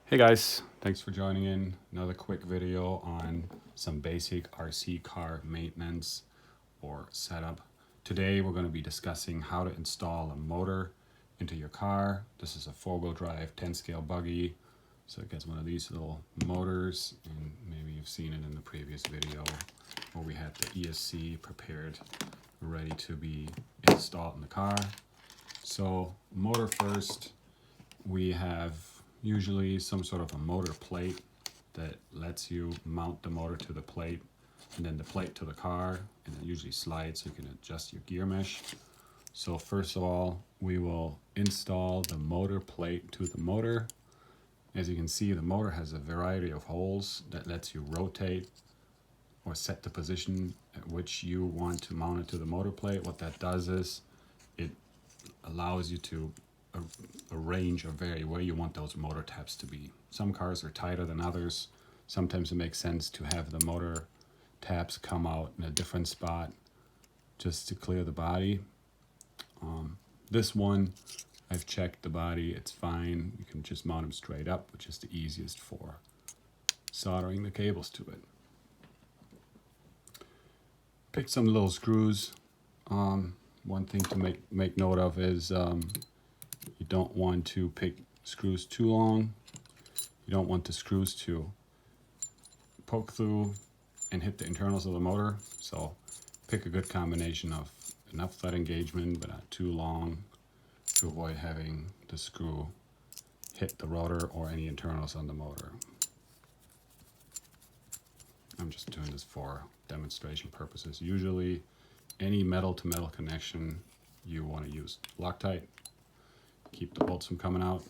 Hey guys, thanks for joining in. Another quick video on some basic RC car maintenance or setup. Today we're going to be discussing how to install a motor into your car. This is a 4-wheel drive 10 scale buggy. So it gets one of these little motors, and maybe you've seen it in the previous video where we had the ESC prepared, ready to be installed in the car. So motor first, we have usually some sort of a motor plate that lets you mount the motor to the plate and then the plate to the car, and it usually slides so you can adjust your gear mesh. So first of all, we will install the motor plate to the motor. As you can see, the motor has a variety of holes that lets you rotate or set the position at which you want to mount it to the motor plate. What that does is it allows you to arrange or vary where you want those motor tabs to be. Some cars are tighter than others. Sometimes it makes sense to have the motor tabs come out in a different spot just to clear the body. This one, I've checked the body, it's fine. You can just mount them straight up, which is the easiest for soldering the cables to it. Pick some little screws. One thing to make note of is you don't want to pick screws too long. You don't want the screws to poke through and hit the internals of the motor. So pick a good combination of enough thread engagement but not too long to avoid having the screw hit the rotor or any internals on the motor. I'm just doing this for demonstration purposes. Usually any metal to metal connection you want to use Loctite. Keep the bolts from coming out.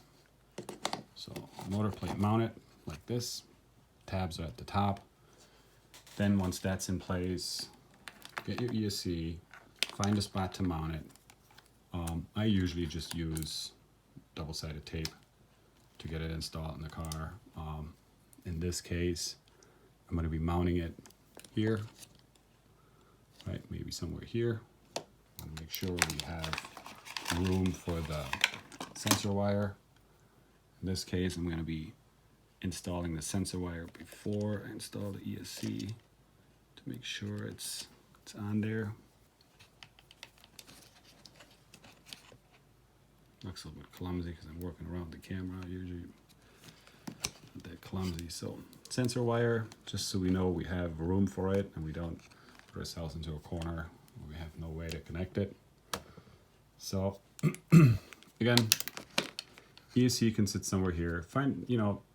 So motor plate mount it like this. Tabs are at the top. Then once that's in place, get your ESC, find a spot to mount it. I usually just use double-sided tape to get it installed in the car. In this case, I'm going to be mounting it here, right? Maybe somewhere here. I want to make sure we have room for the sensor wire. In this case, I'm going to be installing the sensor wire before I install the ESC to make sure it's on there. Looks a little bit clumsy because I'm working around the camera. Usually not that clumsy. So sensor wire, just so we know we have room for it and we don't put ourselves into a corner where we have no way to connect it. So again, ESC can sit somewhere here.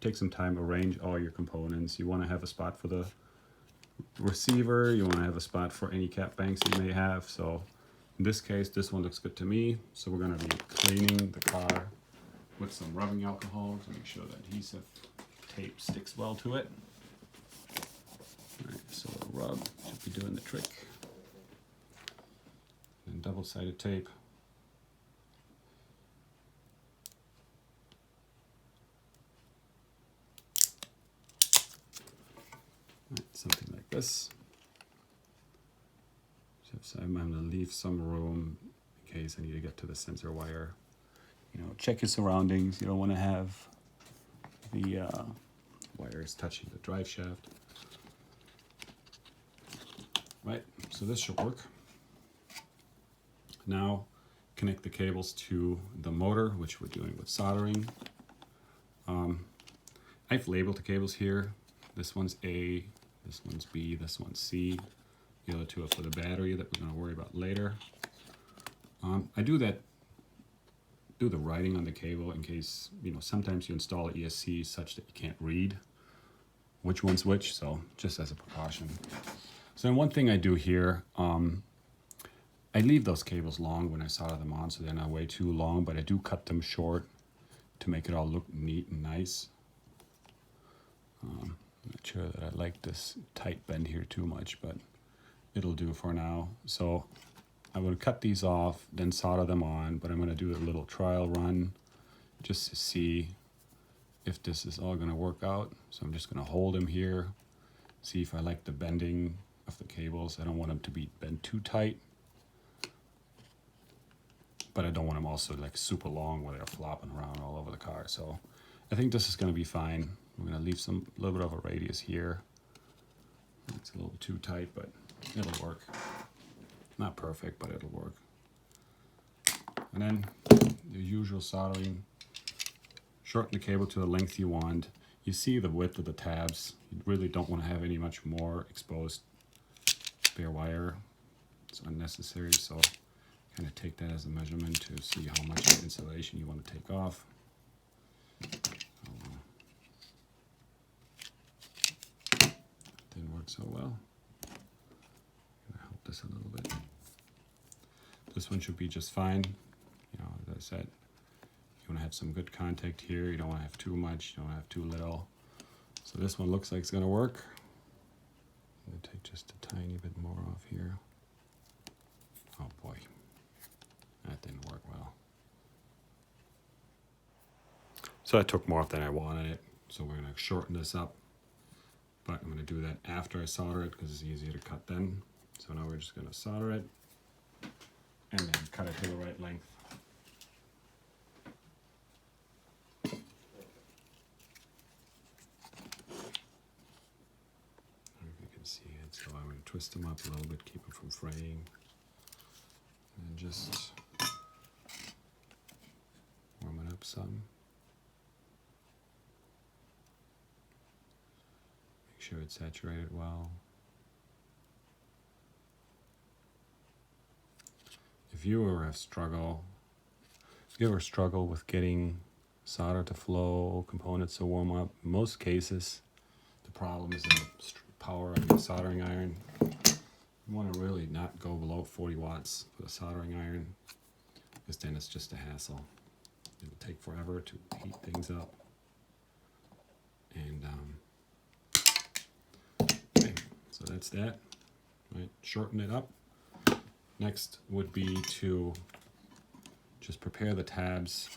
Take some time, arrange all your components. You want to have a spot for the receiver. You want to have a spot for any cap banks you may have. So in this case, this one looks good to me. So we're going to be cleaning the car with some rubbing alcohol to make sure the adhesive tape sticks well to it. All right, so a rub should be doing the trick. And double-sided tape. Something like this. So I'm going to leave some room in case I need to get to the sensor wire. Check your surroundings. You don't want to have the wires touching the drive shaft. Right, so this should work. Now connect the cables to the motor, which we're doing with soldering. I've labeled the cables here. This one's A, this one's B, this one's C. The other two are for the battery that we're going to worry about later. I do the writing on the cable in case, sometimes you install an ESC such that you can't read which one's which, so just as a precaution. So then one thing I do here, I leave those cables long when I solder them on so they're not way too long, but I do cut them short to make it all look neat and nice. I'm not sure that I like this tight bend here too much, but it'll do for now. So I'm going to cut these off, then solder them on, but I'm going to do a little trial run just to see if this is all going to work out. So I'm just going to hold them here, see if I like the bending of the cables. I don't want them to be bent too tight, but I don't want them also like super long where they're flopping around all over the car. So I think this is going to be fine. We're going to leave some little bit of a radius here. It's a little too tight, but it'll work. Not perfect, but it'll work. And then the usual soldering. Shorten the cable to the length you want. You see the width of the tabs. You really don't want to have any much more exposed bare wire. It's unnecessary, so kind of take that as a measurement to see how much insulation you want to take off. Didn't work so well. I'm gonna help this a little bit. This one should be just fine. You know, as I said, you want to have some good contact here. You don't want to have too much. You don't want to have too little. So this one looks like it's going to work. I'm going to take just a tiny bit more off here. Oh boy, that didn't work well. So I took more off than I wanted it. So we're going to shorten this up. But I'm going to do that after I solder it because it's easier to cut then. So now we're just going to solder it and then cut it to the right length. See it, so I'm going to twist them up a little bit, keep them from fraying, and just warm it up some. Make sure it's saturated well. If you ever struggle with getting solder to flow, components to warm up, in most cases the problem is in the power of your soldering iron. You want to really not go below 40 watts with a soldering iron, because then it's just a hassle. It'll take forever to heat things up. And okay, so that's that. Right, shorten it up. Next would be to just prepare the tabs.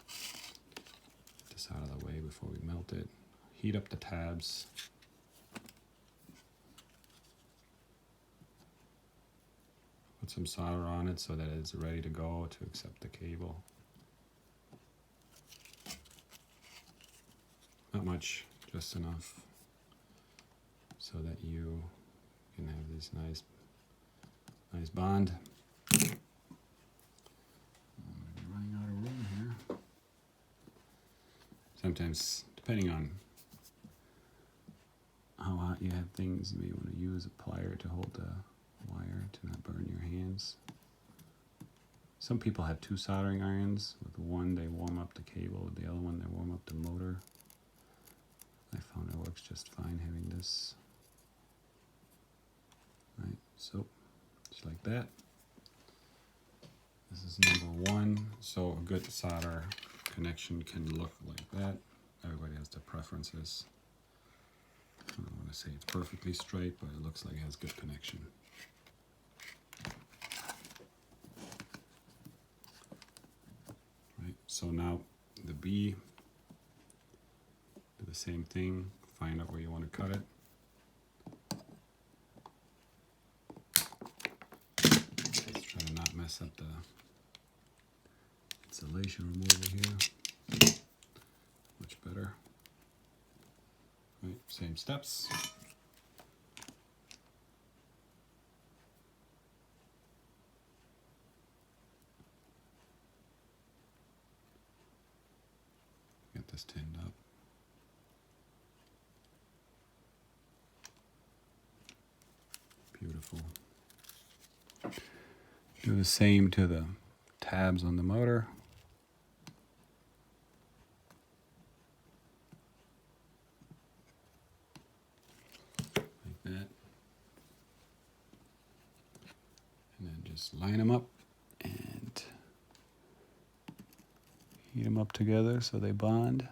Get this out of the way before we melt it. Heat up the tabs. Put some solder on it so that it's ready to go to accept the cable. Not much, just enough so that you can have this nice bond. I'm running out of room here. Sometimes, depending on how hot you have things, you may want to use a plier to hold the wire to not burn your hands. Some people have two soldering irons. With one they warm up the cable, with the other one they warm up the motor. I found it works just fine having this. Right, so just like that. This is number one. So a good solder connection can look like that. Everybody has their preferences. I don't want to say it's perfectly straight, but it looks like it has good connection. Right, so now the B, do the same thing, find out where you want to cut it. Let's try to not mess up the insulation removal here. Much better. Right, same steps. Get this tinned up. Beautiful. Do the same to the tabs on the motor. Like that. And then just line them up and heat them up together so they bond.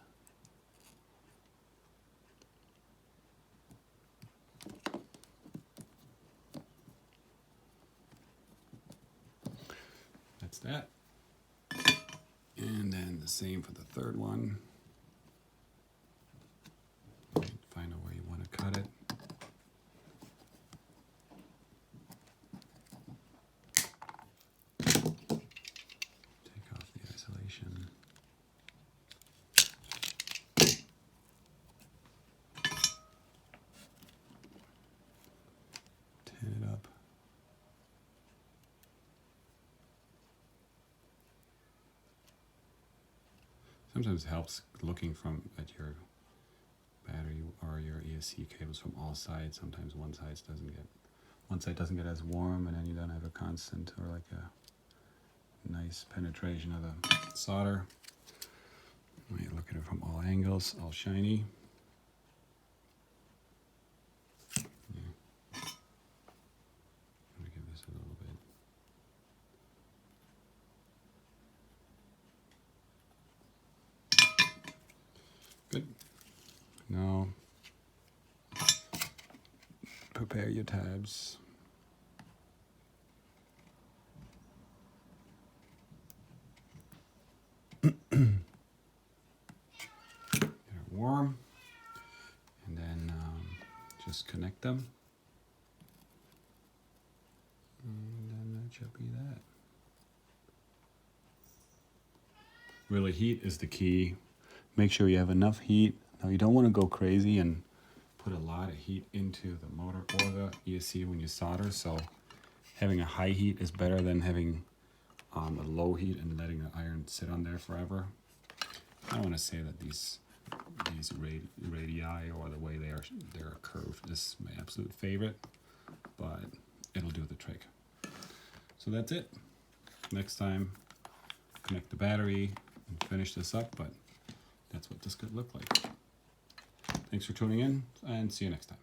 That's that. And then the same for the third one. Find out where you want to cut it. Take off the isolation. Sometimes it helps looking at your battery or your ESC cables from all sides. Sometimes one side doesn't get as warm, and then you don't have a constant or like a nice penetration of the solder. You look at it from all angles, all shiny. Yeah. Let me give this a little bit. Good. Now, prepare your tabs. Get it warm, and then just connect them, and then that should be that. Really, heat is the key. Make sure you have enough heat. Now, you don't want to go crazy and put a lot of heat into the motor or the ESC when you solder, so having a high heat is better than having a low heat and letting the iron sit on there forever. I don't want to say that these radii or the way they're curved is my absolute favorite, but it'll do the trick. So that's it. Next time, connect the battery and finish this up, but that's what this could look like. Thanks for tuning in, and see you next time.